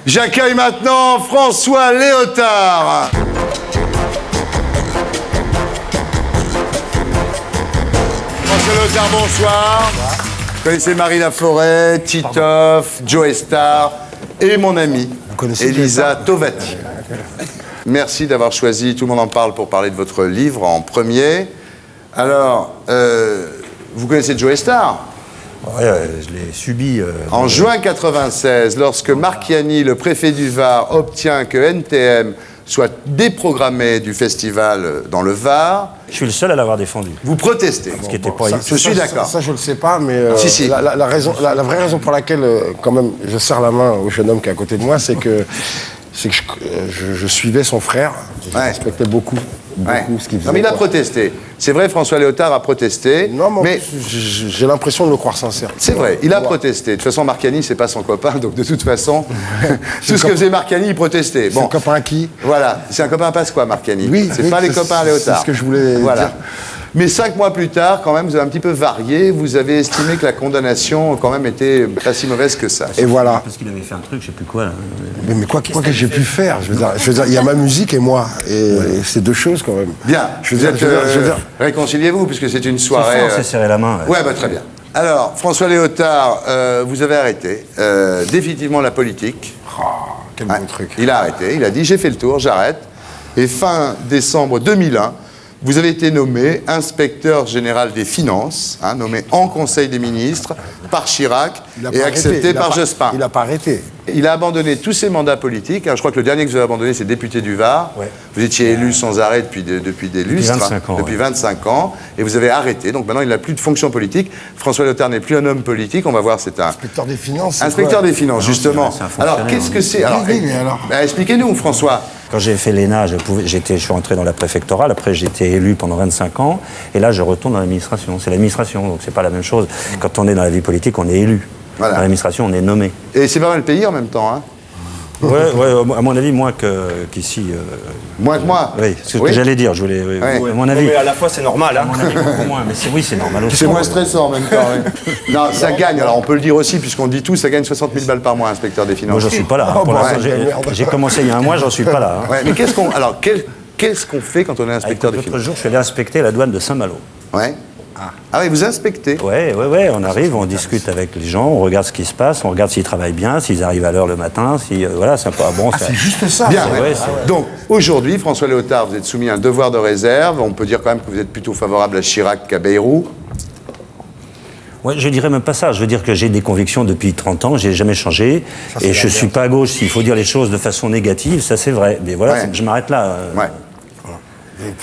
J'accueille maintenant François Léotard. François Léotard, bonsoir. Vous connaissez Marie Laforêt, Titoff, Joe Star et mon amie Elisa Tovati. Merci d'avoir choisi Tout le monde en parle pour parler de votre livre en premier. Alors, vous connaissez Joe Star ? Ouais, je l'ai subi. En juin 96, lorsque Marchiani, le préfet du Var, obtient que NTM soit déprogrammé du festival dans le Var, je suis le seul à l'avoir défendu. vous protestez. Ce qui était pas... Je suis d'accord. Ça, je ne le sais pas, mais Si. La vraie raison pour laquelle, quand même, je serre la main au jeune homme qui est à côté de moi, c'est que je suivais son frère. Je respectais beaucoup ce qu'il faisait. Non, mais il a protesté. C'est vrai, François Léotard a protesté. Non, mais j'ai l'impression de le croire sincère. C'est vrai, il a protesté. De toute façon, Marchiani, c'est pas son copain, donc de toute façon, tout ce que faisait Marchiani, il protestait. C'est un copain à qui ? Voilà, c'est un copain à Pasqua, Marchiani. Oui, c'est pas les copains à Léotard. C'est ce que je voulais dire. Mais 5 mois plus tard, quand même, vous avez un petit peu varié. Vous avez estimé que la condamnation, quand même, était pas si mauvaise que ça. Et voilà. Parce qu'il avait fait un truc, je sais plus quoi. Là. Mais quoi que j'ai pu faire, je veux dire, il y a ma musique et moi. Et c'est deux choses, quand même. Bien. Réconciliez-vous, puisque c'est une soirée... On s'est serré la main. Ouais, très bien. Alors, François Léotard, vous avez arrêté définitivement la politique. Oh, quel bon truc. Il a arrêté, il a dit, j'ai fait le tour, j'arrête. Et fin décembre 2001, vous avez été nommé inspecteur général des finances, nommé en Conseil des ministres par Chirac et accepté par Jospin. Il n'a pas arrêté. Il a abandonné tous ses mandats politiques. Je crois que le dernier que vous avez abandonné, c'est député du Var. Ouais. Vous étiez élu sans arrêt depuis des lustres. 25 ans. Depuis 25 ans. Et vous avez arrêté. Donc maintenant, il n'a plus de fonction politique. François Léotard n'est plus un homme politique. On va voir, c'est un... Inspecteur des finances. Inspecteur des finances, justement. Alors, qu'est-ce que c'est ? Expliquez-nous, François. Quand j'ai fait l'ENA, je suis rentré dans la préfectorale. Après, j'ai été élu pendant 25 ans. Et là, je retourne dans l'administration. C'est l'administration, donc c'est pas la même chose. Quand on est dans la vie politique, on est élu. Voilà. Dans l'administration, on est nommé. Et c'est pas mal payé en même temps, hein ? Ouais, à mon avis, moins qu'ici. Moins que moi ? Oui, c'est ce que j'allais dire. Je voulais, à mon avis. Mais à la fois, c'est normal. Hein. À mon avis, beaucoup moins. Mais c'est normal aussi. C'est moins stressant en même temps. Oui. Non, ça gagne. Alors, on peut le dire aussi, puisqu'on dit tout, ça gagne 60 000 balles par mois, inspecteur des finances. Moi, j'en suis pas là. Pour l'instant, j'ai commencé il y a un mois, j'en suis pas là. Hein. Ouais, mais qu'est-ce qu'on fait quand on est inspecteur des finances ? L'autre jour, je suis allé inspecter la douane de Saint-Malo. Ouais. Ah oui, vous inspectez ? Ouais, on arrive, on discute avec les gens, on regarde ce qui se passe, on regarde s'ils travaillent bien, s'ils arrivent à l'heure le matin, voilà, c'est pas bon. C'est juste ça. Bien. Donc, aujourd'hui, François Léotard, vous êtes soumis à un devoir de réserve. On peut dire quand même que vous êtes plutôt favorable à Chirac qu'à Bayrou. Ouais, je dirais même pas ça. Je veux dire que j'ai des convictions depuis 30 ans, j'ai jamais changé. Et je suis pas à gauche. S'il faut dire les choses de façon négative, ça c'est vrai. Mais voilà, je m'arrête là. Ouais.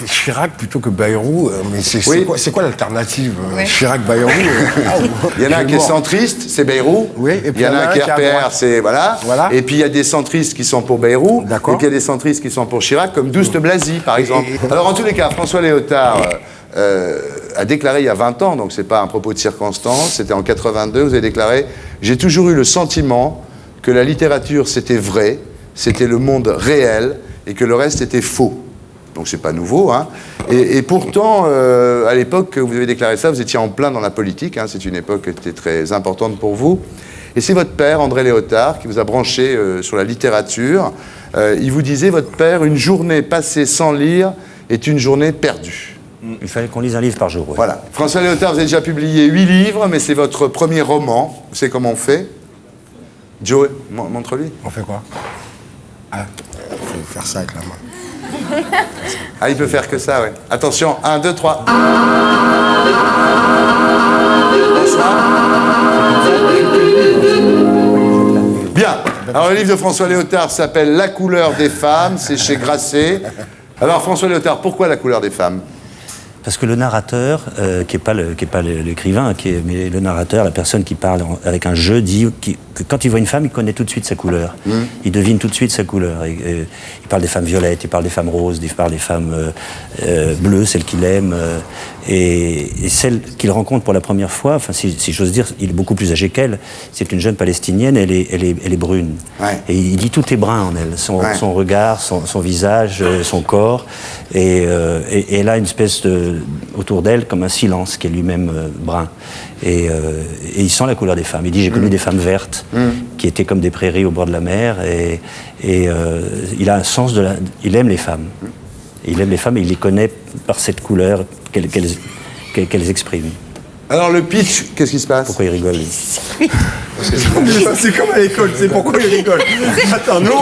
Chirac plutôt que Bayrou, mais c'est quoi l'alternative Chirac-Bayrou Il y en a un qui est centriste, c'est Bayrou. Oui, et puis il y en a un qui est RPR, c'est... Voilà. Et puis il y a des centristes qui sont pour Bayrou. D'accord. Et puis il y a des centristes qui sont pour Chirac, comme Douste de Blazy, par exemple. Alors en tous les cas, François Léotard a déclaré il y a 20 ans, donc c'est pas un propos de circonstance, c'était en 82, vous avez déclaré « J'ai toujours eu le sentiment que la littérature c'était vrai, c'était le monde réel, et que le reste était faux. » Donc c'est pas nouveau, hein. Et pourtant, à l'époque que vous avez déclaré ça, vous étiez en plein dans la politique, hein. C'est une époque qui était très importante pour vous. Et c'est votre père, André Léotard, qui vous a branché sur la littérature. Il vous disait, votre père, une journée passée sans lire est une journée perdue. Il fallait qu'on lise un livre par jour. Ouais. Voilà. François Léotard, vous avez déjà publié 8 livres, mais c'est votre premier roman. Vous savez comment on fait ? Joe, montre-lui. On fait quoi ? Il faut faire ça avec la main. Ah, il peut faire que ça, ouais. Attention, 1, 2, 3. Bonsoir. Bien. Alors, le livre de François Léotard s'appelle La couleur des femmes, c'est chez Grasset. Alors, François Léotard, pourquoi La couleur des femmes ? Parce que le narrateur, qui est pas l'écrivain, mais le narrateur, la personne qui parle avec un jeu, dit que quand il voit une femme, il connaît tout de suite sa couleur. Il devine tout de suite sa couleur. Il parle des femmes violettes, il parle des femmes roses, il parle des femmes bleues, celles qu'il aime. Et celle qu'il rencontre pour la première fois, enfin, si j'ose dire, il est beaucoup plus âgé qu'elle. C'est une jeune Palestinienne, elle est brune. Ouais. Et il dit tout est brun en elle, son regard, son visage, son corps. Et elle a une espèce autour d'elle comme un silence qui est lui-même brun. Et il sent la couleur des femmes. Il dit j'ai connu des femmes vertes qui étaient comme des prairies au bord de la mer. Et il a un sens il aime les femmes. Et il aime les femmes et il les connaît par cette couleur qu'elles expriment. Alors le pitch, qu'est-ce qui se passe? Pourquoi il rigole, lui? C'est comme à l'école, c'est pourquoi il rigole. Attends, nous,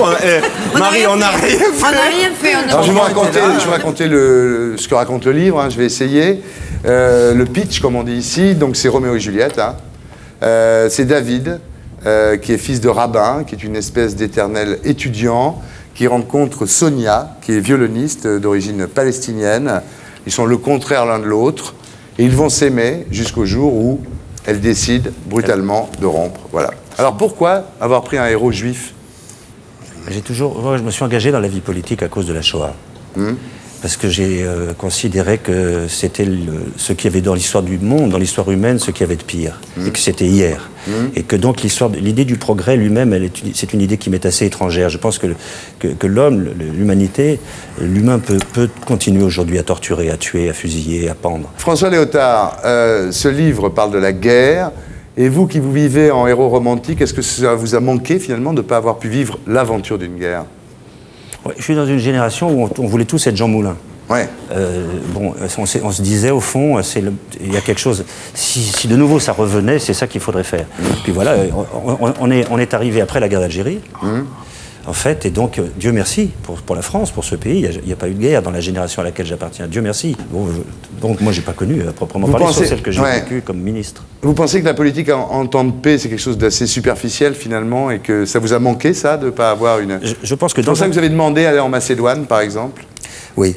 Marie, on n'a rien fait. On n'a rien fait. Alors, je vais vous raconter ce que raconte le livre, hein, je vais essayer. Le pitch, comme on dit ici, donc c'est Roméo et Juliette. Hein. C'est David, qui est fils de rabbin, qui est une espèce d'éternel étudiant, qui rencontre Sonia, qui est violoniste d'origine palestinienne. Ils sont le contraire l'un de l'autre. Et ils vont s'aimer jusqu'au jour où elle décide brutalement de rompre. Voilà. Alors pourquoi avoir pris un héros juif? Moi, je me suis engagé dans la vie politique à cause de la Shoah. Parce que j'ai considéré que c'était ce qu'il y avait dans l'histoire du monde, dans l'histoire humaine, ce qu'il y avait de pire. Et que c'était hier. Et que donc l'idée du progrès lui-même, c'est une idée qui m'est assez étrangère. Je pense que l'homme, l'humanité, l'humain peut continuer aujourd'hui à torturer, à tuer, à fusiller, à pendre. François Léotard, ce livre parle de la guerre. Et vous qui vous vivez en héros romantique, est-ce que ça vous a manqué finalement de ne pas avoir pu vivre l'aventure d'une guerre? Ouais, je suis dans une génération où on voulait tous être Jean Moulin. Ouais. On se disait au fond, il y a quelque chose. Si de nouveau ça revenait, c'est ça qu'il faudrait faire. Puis voilà, on est arrivé après la guerre d'Algérie. En fait, et donc, Dieu merci pour la France, pour ce pays. Il n'y a pas eu de guerre dans la génération à laquelle j'appartiens. Dieu merci. Bon, donc, moi, je n'ai pas connu, à proprement parler, sauf celle que j'ai vécue comme ministre. Vous pensez que la politique en temps de paix, c'est quelque chose d'assez superficiel, finalement, et que ça vous a manqué, ça, de ne pas avoir une... Je pense que... C'est pour ça que vous avez demandé d'aller en Macédoine, par exemple? Oui.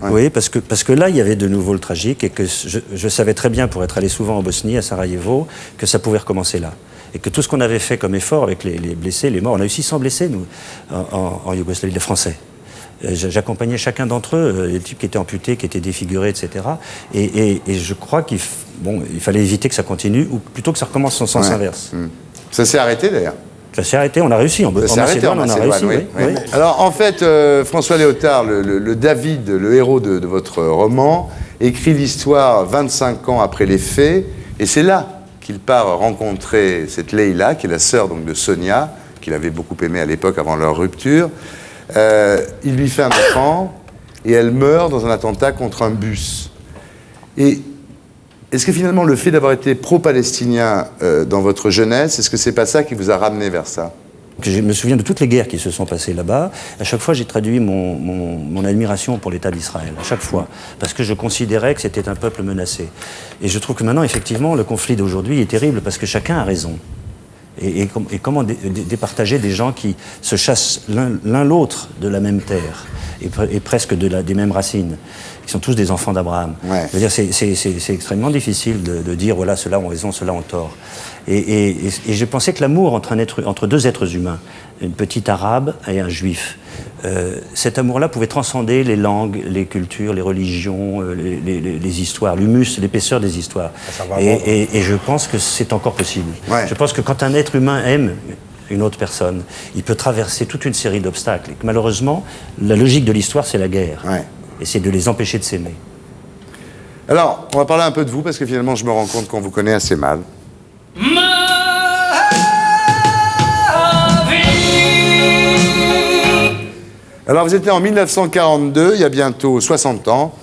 Ouais. Oui, parce que là, il y avait de nouveau le tragique, et que je savais très bien, pour être allé souvent en Bosnie, à Sarajevo, que ça pouvait recommencer là. Et que tout ce qu'on avait fait comme effort avec les blessés, les morts, on a eu 600 blessés, nous, en Yougoslavie, les Français. J'accompagnais chacun d'entre eux, les types qui étaient amputés, qui étaient défigurés, etc. Et je crois qu'il fallait éviter que ça continue, ou plutôt que ça recommence en sens inverse. Ça s'est arrêté, d'ailleurs. Ça s'est arrêté, on a réussi. En Macédoine, on a réussi. Oui. Alors, en fait, François Léotard, le David, le héros de votre roman, écrit l'histoire 25 ans après les faits, et c'est là qu'il part rencontrer cette Leïla, qui est la sœur donc, de Sonia, qu'il avait beaucoup aimée à l'époque avant leur rupture. Il lui fait un enfant, et elle meurt dans un attentat contre un bus. Et est-ce que finalement, le fait d'avoir été pro-palestinien dans votre jeunesse, est-ce que c'est pas ça qui vous a ramené vers ça? Je me souviens de toutes les guerres qui se sont passées là-bas. À chaque fois, j'ai traduit mon admiration pour l'État d'Israël. À chaque fois. Parce que je considérais que c'était un peuple menacé. Et je trouve que maintenant, effectivement, le conflit d'aujourd'hui est terrible parce que chacun a raison. Et comment départager des gens qui se chassent l'un l'autre de la même terre et presque des mêmes racines, qui sont tous des enfants d'Abraham. Ouais. Je veux dire, c'est extrêmement difficile de dire, voilà, ceux-là ont raison, ceux-là ont tort. Et je pensais que l'amour entre deux êtres humains, une petite arabe et un juif, cet amour-là pouvait transcender les langues, les cultures, les religions, les histoires, l'humus, l'épaisseur des histoires. Et je pense que c'est encore possible. Ouais. Je pense que quand un être humain aime une autre personne, il peut traverser toute une série d'obstacles. Et que malheureusement, la logique de l'histoire, c'est la guerre. Ouais. Et c'est de les empêcher de s'aimer. Alors, on va parler un peu de vous, parce que finalement, je me rends compte qu'on vous connaît assez mal. Alors, vous étiez en 1942, il y a bientôt 60 ans,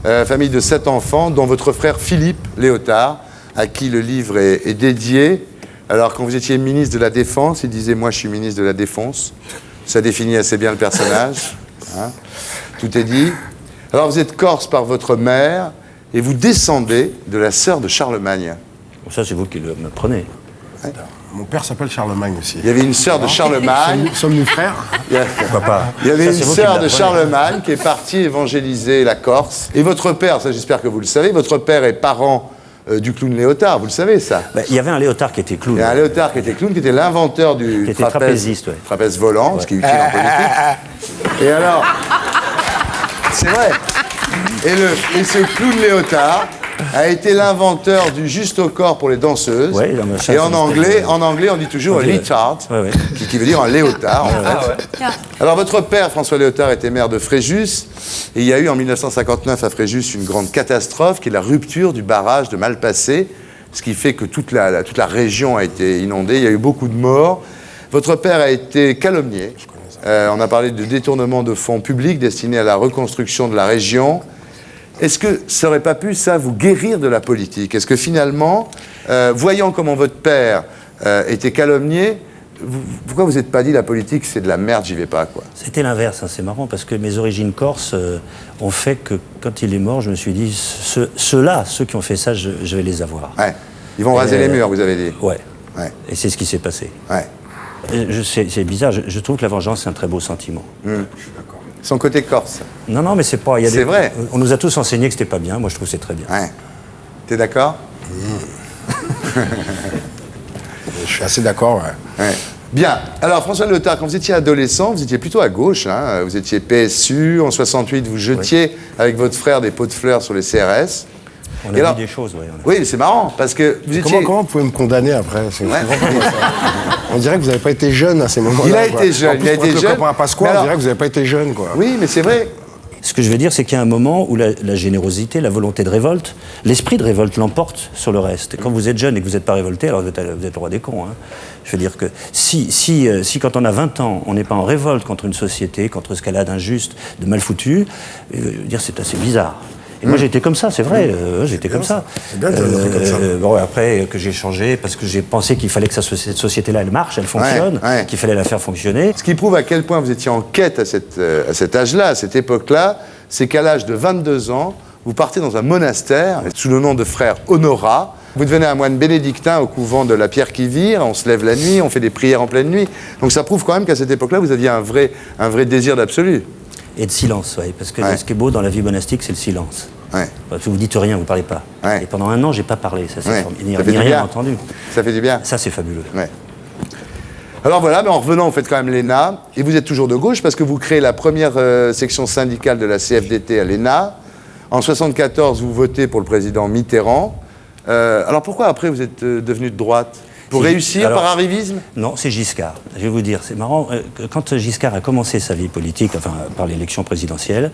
famille de 7 enfants, dont votre frère Philippe Léotard, à qui le livre est dédié. Alors, quand vous étiez ministre de la Défense, il disait « Moi, je suis ministre de la Défense ». Ça définit assez bien le personnage. Hein. Tout est dit. Alors, vous êtes corse par votre mère, et vous descendez de la sœur de Charlemagne. Bon, ça, c'est vous qui me prenez. Ouais. Mon père s'appelle Charlemagne aussi. Il y avait une sœur de Charlemagne. Sommes-nous frères? Pourquoi pas? Il y avait Ça, une c'est vous sœur qui me de Charlemagne qui est partie évangéliser la Corse. Et votre père, ça j'espère que vous le savez, votre père est parent du clown Léotard, vous le savez ça? Il y avait un Léotard qui était clown. Il y a un Léotard qui était clown, qui était l'inventeur du Qui était trapéziste, ouais. trapèze volant, ce qui est utile en politique. Et alors, c'est vrai. Et ce clown léotard a été l'inventeur du juste au corps pour les danseuses. Ouais, et en anglais, on dit toujours leotard, qui veut dire un léotard, en fait. Alors, votre père, François Léotard, était maire de Fréjus. Et il y a eu en 1959 à Fréjus une grande catastrophe, qui est la rupture du barrage de Malpasset, ce qui fait que toute la région a été inondée. Il y a eu beaucoup de morts. Votre père a été calomnié. On a parlé de détournement de fonds publics destinés à la reconstruction de la région. Est-ce que ça n'aurait pas pu, ça, vous guérir de la politique? Est-ce que finalement, voyant comment votre père était calomnié, pourquoi vous n'êtes pas dit la politique, c'est de la merde, j'y vais pas, quoi? C'était l'inverse, hein, c'est marrant, parce que mes origines corses ont fait que quand il est mort, je me suis dit, ceux-là, ceux qui ont fait ça, je vais les avoir. Ouais. Ils vont raser les murs, vous avez dit. Ouais. Et c'est ce qui s'est passé. Ouais. C'est bizarre, je trouve que la vengeance, c'est un très beau sentiment. Je suis d'accord. Son côté corse. Non, mais c'est pas... C'est vrai. On nous a tous enseigné que c'était pas bien, moi je trouve que c'est très bien. Ouais. T'es d'accord? Je suis assez d'accord, ouais. Bien. Alors, François Léotard, quand vous étiez adolescent, vous étiez plutôt à gauche. Hein. Vous étiez PSU. En 68, vous jetiez avec votre frère des pots de fleurs sur les CRS. On a dit des choses, oui. Oui, c'est marrant, parce que vous étiez... Comment vous pouvez me condamner après? On dirait que vous n'avez pas été jeune à ces moments-là. Il a été jeune, il a été jeune. Le copain à Pasqua, on dirait que vous n'avez pas été jeune, quoi. Oui, mais c'est vrai. Ce que je veux dire, c'est qu'il y a un moment où la générosité, la volonté de révolte, l'esprit de révolte l'emporte sur le reste. Et quand vous êtes jeune et que vous n'êtes pas révolté, alors vous êtes le roi des cons. Hein. Je veux dire que si quand on a 20 ans, on n'est pas en révolte contre une société, contre ce qu'elle a d'injuste, de mal foutu, c'est assez bizarre. Et moi j'étais comme ça, c'est vrai, j'étais comme ça. C'est bien comme ça. Bon, après que j'ai changé, parce que j'ai pensé qu'il fallait que cette société-là, elle marche, elle fonctionne, qu'il fallait la faire fonctionner. Ce qui prouve à quel point vous étiez en quête à cet âge-là, à cette époque-là, c'est qu'à l'âge de 22 ans, vous partez dans un monastère, sous le nom de frère Honorat. Vous devenez un moine bénédictin au couvent de la Pierre-qui-Vire, on se lève la nuit, on fait des prières en pleine nuit. Donc ça prouve quand même qu'à cette époque-là, vous aviez un vrai désir d'absolu. Et de silence, oui, parce que ce qui est beau dans la vie monastique, c'est le silence. Ouais. Parce que vous dites rien, vous parlez pas. Ouais. Et pendant un an, j'ai pas parlé, ça c'est Il n'y a rien entendu. Ça fait du bien. Ça c'est fabuleux. Ouais. Alors voilà, mais en revenant, vous faites quand même l'ENA, et vous êtes toujours de gauche parce que vous créez la première section syndicale de la CFDT à l'ENA. En 1974, vous votez pour le président Mitterrand. Alors pourquoi après vous êtes devenu de droite? Pour réussir par arrivisme? Non, c'est Giscard. Je vais vous dire, c'est marrant. Quand Giscard a commencé sa vie politique, enfin par l'élection présidentielle,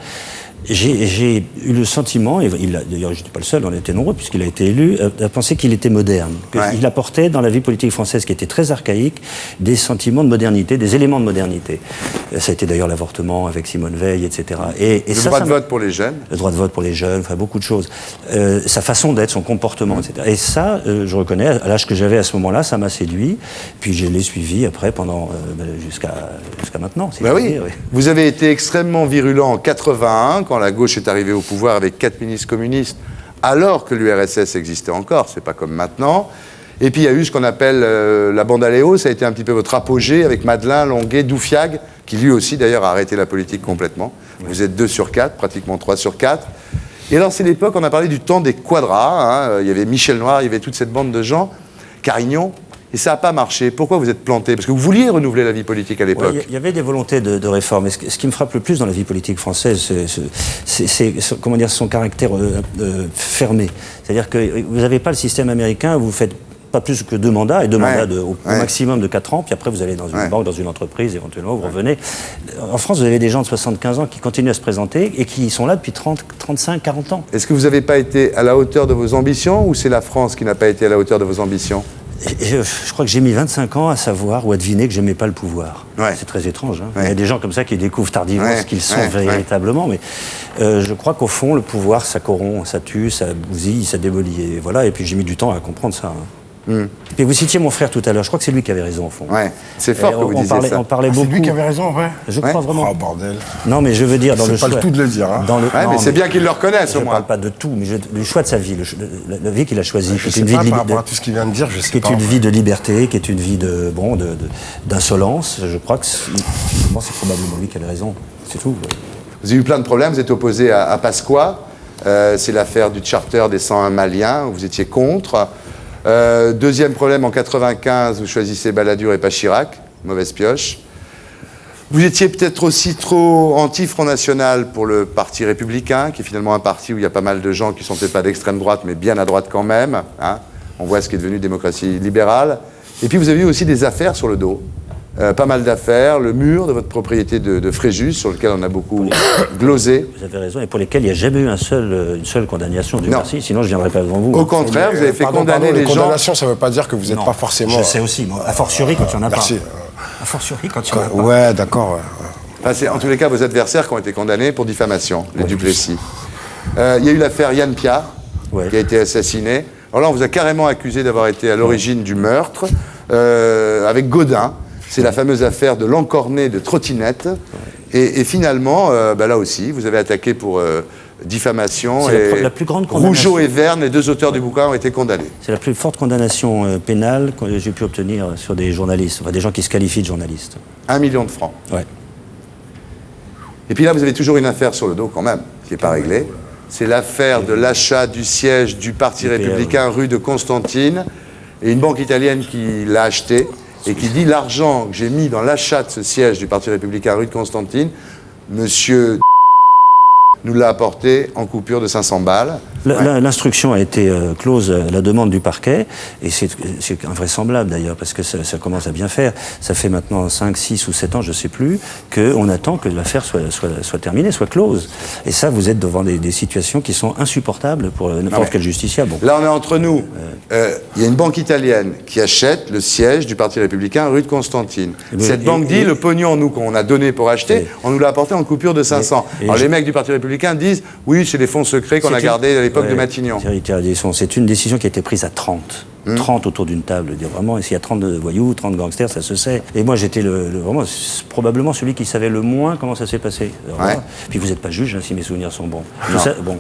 j'ai eu le sentiment, et d'ailleurs je n'étais pas le seul, on était nombreux puisqu'il a été élu, à penser qu'il était moderne. Il apportait dans la vie politique française, qui était très archaïque, des sentiments de modernité, des éléments de modernité. Ça a été d'ailleurs l'avortement avec Simone Veil, etc. Le droit de vote pour les jeunes. Le droit de vote pour les jeunes, enfin beaucoup de choses. Sa façon d'être, son comportement, etc. Et ça, je reconnais, à l'âge que j'avais à ce moment-là, ça m'a séduit. Puis je l'ai suivi après jusqu'à maintenant. Oui. Vous avez été extrêmement virulent en 81, quand la gauche est arrivée au pouvoir avec 4 ministres communistes, alors que l'URSS existait encore, c'est pas comme maintenant. Et puis il y a eu ce qu'on appelle la bande à Léo, ça a été un petit peu votre apogée avec Madeleine, Longuet, Doufiag, qui lui aussi d'ailleurs a arrêté la politique complètement. Vous êtes 2 sur 4, pratiquement 3 sur 4. Et alors c'est l'époque, on a parlé du temps des quadras, il y avait Michel Noir, il y avait toute cette bande de gens, Carignon. Et ça n'a pas marché. Pourquoi vous êtes planté? Parce que vous vouliez renouveler la vie politique à l'époque. Il y avait des volontés de réforme. Et ce qui me frappe le plus dans la vie politique française, c'est comment dire, son caractère fermé. C'est-à-dire que vous n'avez pas le système américain où vous faites pas plus que 2 mandats, et 2 mandats au maximum de 4 ans, puis après vous allez dans une banque, dans une entreprise, éventuellement vous revenez. En France, vous avez des gens de 75 ans qui continuent à se présenter et qui sont là depuis 30, 35, 40 ans. Est-ce que vous n'avez pas été à la hauteur de vos ambitions, ou c'est la France qui n'a pas été à la hauteur de vos ambitions? Je crois que j'ai mis 25 ans à savoir ou à deviner que j'aimais pas le pouvoir. C'est très étrange. Hein. Il y a des gens comme ça qui découvrent tardivement ce qu'ils sont véritablement. Mais je crois qu'au fond, le pouvoir, ça corrompt, ça tue, ça bousille, ça démolit. Et voilà. Et puis j'ai mis du temps à comprendre ça. Et vous citiez mon frère tout à l'heure. Je crois que c'est lui qui avait raison au fond. C'est fort que vous disiez ça. On parlait beaucoup. C'est lui qui avait raison, Je crois vraiment. Oh bordel. Non, mais je veux dire dans le choix. C'est pas le tout de le dire. Hein. Mais c'est bien qu'il le reconnaisse au moins. Je ne parle pas de tout, mais le choix de sa vie, la vie qu'il a choisie, qui est une vie par rapport à tout ce qu'il vient de dire, je sais pas. Qui est une vie de liberté, qui est une vie d'insolence. Je crois que c'est probablement lui qui avait raison. C'est tout. Vous avez eu plein de problèmes. Vous êtes opposé à Pasqua. C'est l'affaire du charter des 101 Maliens où vous étiez contre. Deuxième problème, en 95, vous choisissez Balladur et pas Chirac. Mauvaise pioche. Vous étiez peut-être aussi trop anti-Front National pour le Parti républicain, qui est finalement un parti où il y a pas mal de gens qui ne sont peut-être pas d'extrême droite, mais bien à droite quand même. Hein. On voit ce qui est devenu démocratie libérale. Et puis vous avez eu aussi des affaires sur le dos. Pas mal d'affaires, le mur de votre propriété de Fréjus, sur lequel on a beaucoup glosé. Vous avez raison, et pour lesquels il n'y a jamais eu une seule condamnation du parti, sinon je ne viendrais pas devant vous. Au contraire, vous avez fait condamner les gens... condamnation, ça ne veut pas dire que vous n'êtes pas forcément... Je sais aussi, moi, a fortiori quand il n'y en a Merci. pas. A fortiori quand il n'y en a pas. Ouais, d'accord. Enfin, c'est en tous les cas vos adversaires qui ont été condamnés pour diffamation, les Duplessis. Il y a eu l'affaire Yann Piat, qui a été assassiné. Alors là, on vous a carrément accusé d'avoir été à l'origine du meurtre, avec Gaudin. C'est la fameuse affaire de l'encorné de trottinette. Et finalement, là aussi, vous avez attaqué pour diffamation. C'est la plus grande condamnation. Rougeau et Verne, les deux auteurs du bouquin, ont été condamnés. C'est la plus forte condamnation pénale que j'ai pu obtenir sur des journalistes, enfin des gens qui se qualifient de journalistes. 1 million de francs. Ouais. Et puis là, vous avez toujours une affaire sur le dos quand même, qui n'est pas réglée. C'est l'affaire de l'achat du siège du Parti républicain rue de Constantine, et une banque italienne qui l'a acheté, et qui dit l'argent que j'ai mis dans l'achat de ce siège du Parti républicain rue de Constantine, monsieur nous l'a apporté en coupure de 500 balles. L'instruction a été close à la demande du parquet, et c'est invraisemblable d'ailleurs, parce que ça commence à bien faire. Ça fait maintenant 5, 6 ou 7 ans, je ne sais plus, qu'on attend que l'affaire soit terminée, soit close. Et ça, vous êtes devant des situations qui sont insupportables pour n'importe quel justiciable. Bon. Là, on est entre nous. Il y a une banque italienne qui achète le siège du Parti républicain rue de Constantine. Cette banque dit, le pognon, nous, qu'on a donné pour acheter, on nous l'a apporté en coupure de 500. Alors les mecs du Parti républicain disent, oui, c'est des fonds secrets qu'on a gardés à l'époque de Matignon. C'est une décision qui a été prise à 30. 30 autour d'une table, dire vraiment, s'il y a 30 voyous, 30 gangsters, ça se sait. Et moi, j'étais vraiment probablement celui qui savait le moins comment ça s'est passé. Puis vous n'êtes pas juge, hein, si mes souvenirs sont bons.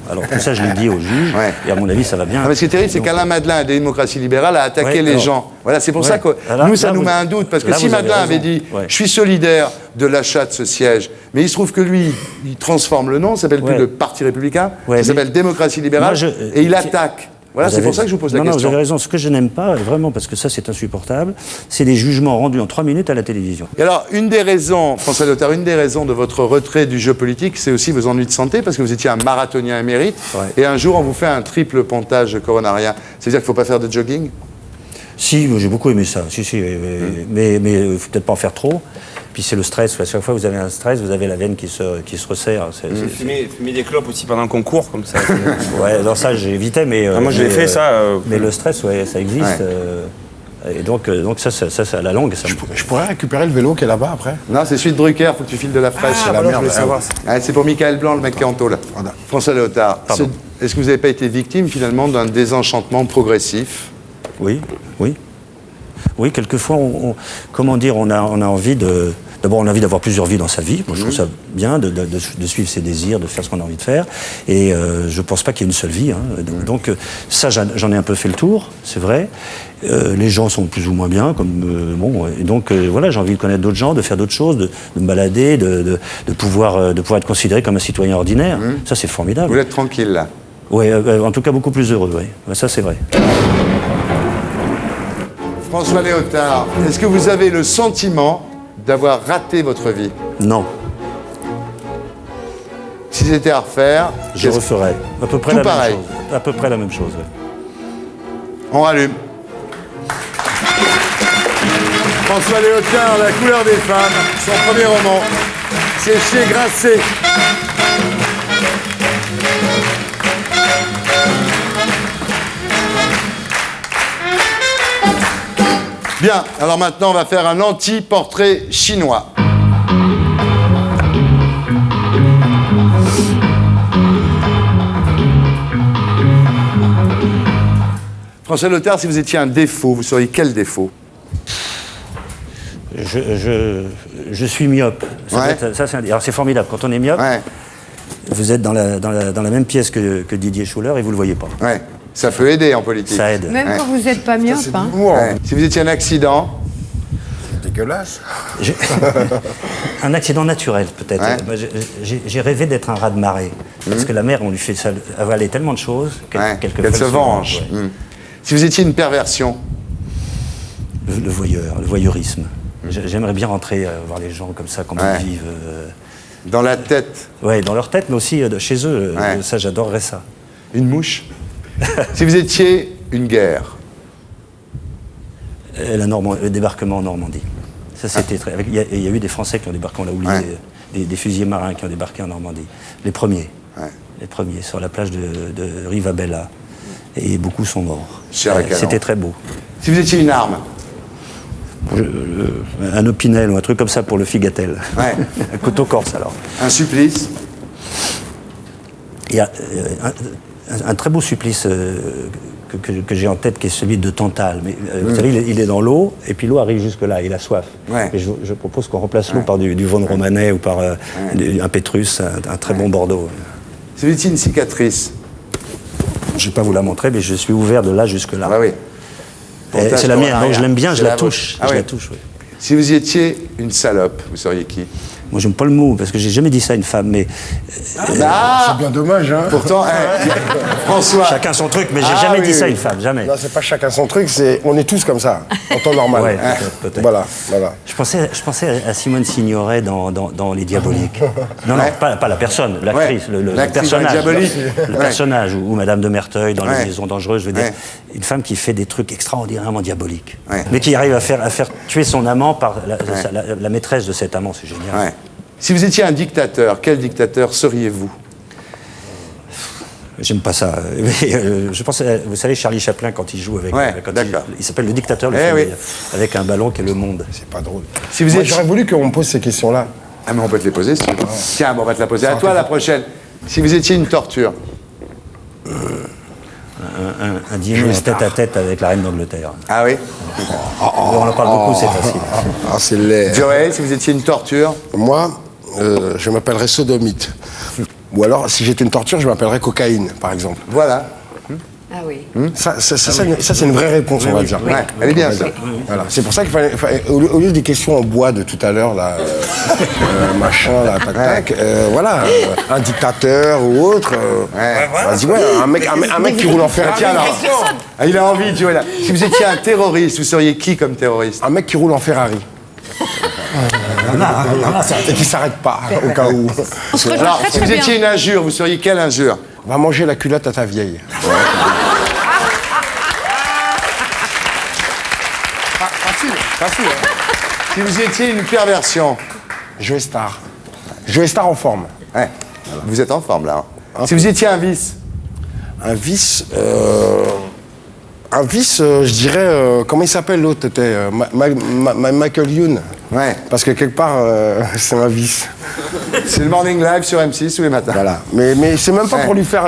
Alors tout ça, je l'ai dit au juge, et à mon avis, ça va bien. Mais ce qui est terrible, c'est qu'Alain Madelin, à Démocratie libérale, a attaqué les gens. Voilà, c'est pour ça que ça nous met un doute, parce que si Madelin avait dit, je suis solidaire de l'achat de ce siège, mais il se trouve que lui, il transforme le nom, ça s'appelle plus le Parti républicain, ça s'appelle Démocratie libérale, et il attaque. Voilà, c'est pour ça que je vous pose la question. Non, vous avez raison. Ce que je n'aime pas, vraiment, parce que ça, c'est insupportable, c'est les jugements rendus en 3 minutes à la télévision. Et alors, une des raisons, François Léotard, une des raisons de votre retrait du jeu politique, c'est aussi vos ennuis de santé, parce que vous étiez un marathonien émérite, et un jour, on vous fait un triple pontage coronarien. C'est-à-dire qu'il ne faut pas faire de jogging ? Si, j'ai beaucoup aimé ça. Mais il ne faut peut-être pas en faire trop. Puis c'est le stress. À chaque fois que vous avez un stress, vous avez la veine qui se resserre. Fumer des clopes aussi pendant qu'on court, comme ça. Non, ça j'évitais, mais... moi je l'ai fait, ça... Mais le stress, ça existe. Et donc ça, à la longue... Je pourrais récupérer le vélo qui est là-bas, après ? Non, c'est celui de Drucker, il faut que tu files de la fraîche. C'est la merde. C'est pour Michael Blanc, le mec qui est en tôle. François Léotard, est-ce que vous n'avez pas été victime, finalement, d'un désenchantement progressif ? Oui. Oui, quelquefois, on a envie de... D'abord, on a envie d'avoir plusieurs vies dans sa vie. Moi, je trouve ça bien de suivre ses désirs, de faire ce qu'on a envie de faire. Et je ne pense pas qu'il y ait une seule vie. Donc, ça, j'en ai un peu fait le tour, c'est vrai. Les gens sont plus ou moins bien, et donc, voilà, j'ai envie de connaître d'autres gens, de faire d'autres choses, de me balader, de pouvoir être considéré comme un citoyen ordinaire. Ça, c'est formidable. Vous êtes tranquille, là ? Oui, en tout cas, beaucoup plus heureux, oui. Ça, c'est vrai. François Léotard, est-ce que vous avez le sentiment d'avoir raté votre vie ? Non. Si c'était à refaire... Je referais. À peu près tout la pareil. même chose. À peu près la même chose, oui. On rallume. François Léotard, La couleur des femmes, son premier roman. C'est chez Grasset. Bien, alors maintenant on va faire un anti-portrait chinois. François Léotard, si vous étiez un défaut, vous seriez quel défaut ? Je suis myope. Alors c'est formidable, quand on est myope, vous êtes dans la même pièce que Didier Schuller et vous ne le voyez pas. Ouais. Ça peut aider en politique. Ça aide. Même quand vous n'êtes pas myope. Si vous étiez un accident... C'est dégueulasse. Un accident naturel, peut-être. J'ai rêvé d'être un rat de marée. Parce que la mer, on lui fait avaler tellement de choses qu'elle se venge. Si vous étiez une perversion... Le voyeurisme. j'aimerais bien rentrer, voir les gens comme ça, comment ils vivent. Dans la tête. Ouais, dans leur tête, mais aussi chez eux. Ouais. Ça, j'adorerais ça. Une mouche. Si vous étiez une guerre. Le débarquement en Normandie. Ça, c'était il y a eu des Français qui ont débarqué, on l'a oublié, des fusiliers marins qui ont débarqué en Normandie. Les premiers. Ouais. Les premiers, sur la plage de Rivabella. Et beaucoup sont morts. C'était très beau. Si vous étiez une arme. Un opinel ou un truc comme ça pour le figatel. Ouais. Un couteau corse, alors. Un supplice. Il y a un très beau supplice que j'ai en tête, qui est celui de Tantale. Mais, vous savez, il est dans l'eau, et puis l'eau arrive jusque-là, il a soif. Ouais. Et je propose qu'on remplace l'eau par du Vosne romanais ou par un Pétrus, un très bon Bordeaux. Si vous étiez une cicatrice. Je ne vais pas vous la montrer, mais je suis ouvert de là jusque-là. Ah oui. C'est la mienne, donc je l'aime bien, je la touche. Ah, la touche, oui. Si vous étiez une salope, vous seriez qui? Moi, j'aime pas le mot, parce que j'ai jamais dit ça à une femme, mais... c'est bien dommage, hein. Pourtant, François... Chacun son truc, mais j'ai jamais dit ça à une femme, jamais. Non, c'est pas chacun son truc, on est tous comme ça, en temps normal. Ouais, peut-être. Voilà. Je pensais à Simone Signoret dans Les Diaboliques. Non, pas la personne, l'actrice, le personnage. Le personnage, ou Madame de Merteuil dans Les Maisons Dangereuses, je veux dire. Une femme qui fait des trucs extraordinairement diaboliques. Mais qui arrive à faire tuer son amant par la maîtresse de cet amant, c'est génial. Si vous étiez un dictateur, quel dictateur seriez-vous? J'aime pas ça. Je pense, vous savez, Charlie Chaplin, quand il joue avec... il s'appelle Le Dictateur, avec un ballon qui est le monde. C'est pas drôle. Si j'aurais voulu qu'on me pose ces questions-là. Ah, mais on peut te les poser, si tu veux. Tiens, on va te la poser à toi, la prochaine. Si vous étiez une torture. Un dîner tête-à-tête avec la reine d'Angleterre. Ah oui? On en parle beaucoup, c'est facile. C'est laid. Joël, si vous étiez une torture? Moi, je m'appellerais sodomite. Ou alors, si j'étais une torture, je m'appellerais cocaïne, par exemple. Voilà. Ah oui. Ça, c'est une vraie réponse, on va dire. Ouais, elle est bien, ça. Voilà. C'est pour ça qu'il fallait au lieu des questions en bois de tout à l'heure, là, machin, là, tac, voilà, un dictateur ou autre. Vas-y, un mec qui roule en Ferrari. Tiens, alors, il a envie, tu vois, là. Si vous étiez un terroriste, vous seriez qui comme terroriste? Un mec qui roule en Ferrari. Et qui s'arrête pas, au cas où. Alors, si vous étiez une injure, vous seriez quelle injure? Va manger la culotte à ta vieille. Facile. Si vous étiez une perversion. Joe Star. Joe Star en forme. Ouais. Vous êtes en forme, là. Si vous étiez un vice. Un vice, je dirais... comment il s'appelle l'autre? Michael Youn. Ouais. Parce que quelque part, c'est un vice. C'est le Morning Live sur M6 tous les matins. Voilà. Mais c'est même pas pour lui faire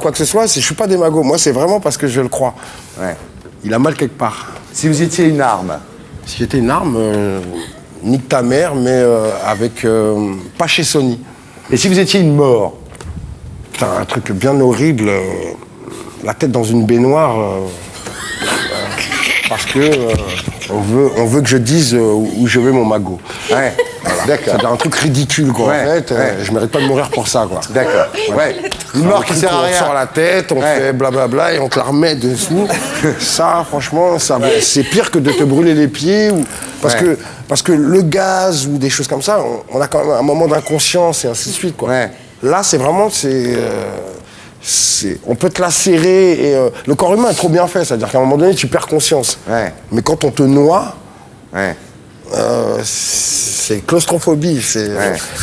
quoi que ce soit. Je suis pas démago. Moi, c'est vraiment parce que je le crois. Ouais. Il a mal quelque part. Si vous étiez une arme. Si j'étais une arme, nique ta mère, mais avec... pas chez Sony. Et si vous étiez une mort? Putain, un truc bien horrible. La tête dans une baignoire. Parce que on veut que je dise où je vais mon magot. Ouais. Voilà. D'accord. C'est un truc ridicule, quoi. En fait, je mérite pas de mourir pour ça, quoi. D'accord. Ouais. Une mort qui sert à rien. On sort la tête, on fait blablabla et on te la remet dessous. Ça, franchement, c'est pire que de te brûler les pieds parce que le gaz ou des choses comme ça, on a quand même un moment d'inconscience et ainsi de suite, quoi. Ouais. Là, c'est vraiment, on peut te lacérer et le corps humain est trop bien fait, c'est-à-dire qu'à un moment donné, tu perds conscience. Ouais. Mais quand on te noie, c'est claustrophobie.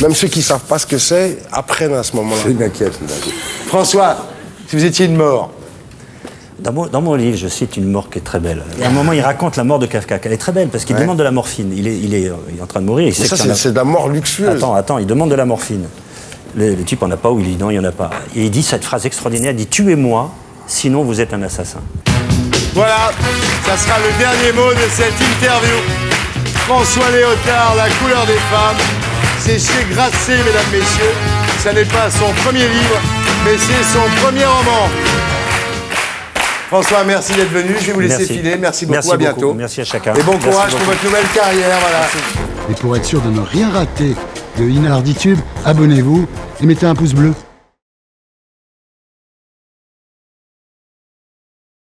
Même ceux qui savent pas ce que c'est apprennent à ce moment-là. Je m'inquiète. François, si vous étiez une mort. Dans mon livre, je cite une mort qui est très belle. À un moment, il raconte la mort de Kafka. Elle est très belle parce qu'il demande de la morphine. Il est en train de mourir. C'est de la mort luxueuse. Attends, il demande de la morphine. Le type en a pas, ou il dit non, il n'y en a pas. Et il dit cette phrase extraordinaire, il dit « Tuez-moi, sinon vous êtes un assassin ». Voilà, ça sera le dernier mot de cette interview. François Léotard, La couleur des femmes. C'est chez Grasset, mesdames, messieurs. Ça n'est pas son premier livre, mais c'est son premier roman. François, merci d'être venu. Je vais vous laisser filer. Merci beaucoup, à bientôt. Merci à chacun. Et bon courage pour votre nouvelle carrière. Voilà. Et pour être sûr de ne rien rater de Inarditube, abonnez-vous et mettez un pouce bleu.